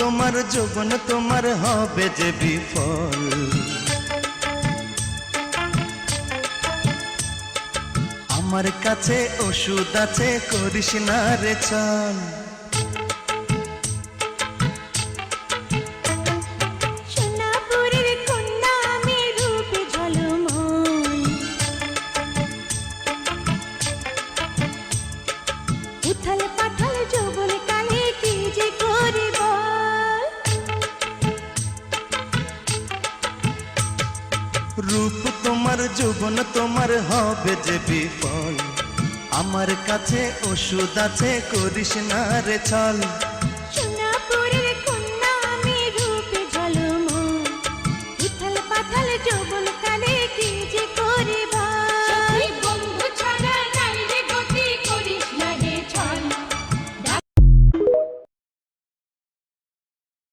তোমার যৌবন তোমার হবে যে বিফল। আমার কাছে ওষুধ আছে, করিস না রে ছল। সোনাপুরের কন্যা আমি রূপে ঝলমল, উথাল পাথাল যৌবন কালে কি যে করি বল। রূপ তোমার যৌবন তোমার হবে যে বিফল। আমার কাছে ওষুধ আছে, করিস না রে ছল।